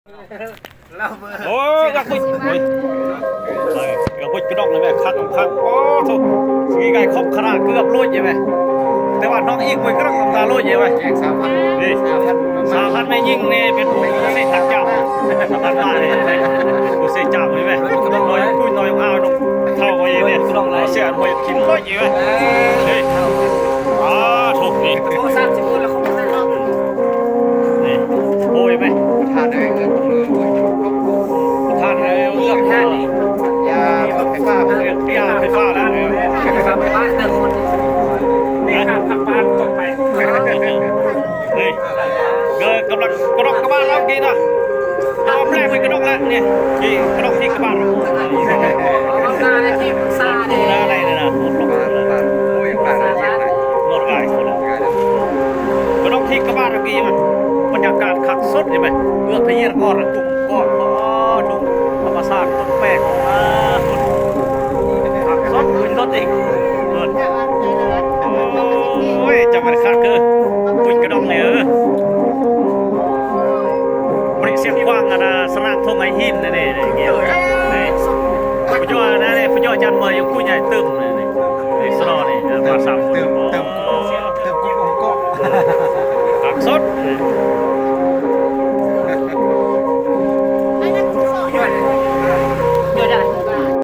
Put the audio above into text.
โอ้กักปุ้ยกักปุ้ยกระดองเลยไหมคักโอ้ถูกสีไก่ครบขนาดเกือบโลดใช่ไหมแต่ว่าน้องอีกปุ้ยก็ต้องตาโลดใช่ไหมนี่3,000ไม่ยิ่งเนี่ยเป็นผู้เสียทักเจ้าตัดมาเนี่ยผู้เสียเจ้าใช่ไหมกระดองน้อยปุ้ยน้อยเอาน้องเท่าไว้เนี่ยกระดองไหลเสียหน่วยกินร้อยใช่ไหมนี่ถูกนี่นี่โอ้ยไหมทานได้เงินทานได้เรื่องทานนี่ยาไฟฟ้าแล้วไฟฟ้าเติมคนนี่ทางบ้านตกไปนี่เกิดกำลังกระดกกระบาลแล้วกินอ่ะตอนแรกเป็นกระดกแล้วเนี่ยกี่กระดกที่กระบาลซาเนี่ยที่ซาเนี่ยอะไรเนี่ยนะหมดลงโอ้ยปากหมดไก่กระดกที่กระบาลเมื่อกี้มันบรรยากาศขัดสดใช่ไหมเมื่อพยี่ก่อนจุ่มก่อนดูธรรมชาติต้นแป้งขัดสดขึ้นรถอีกโอ้ยจะมาขัดคือปุ้ยกระดองเนี่ยบริเสียงกว้างนะสนามทงไอหินนี่นี่เงี้ยนี่ผู้ย่อนะนี่ผู้ย่อจันเมย์ยังกู้ใหญ่ตึมนี่สโลนี่มา3 คนตึมกุ้งก็ขัดสด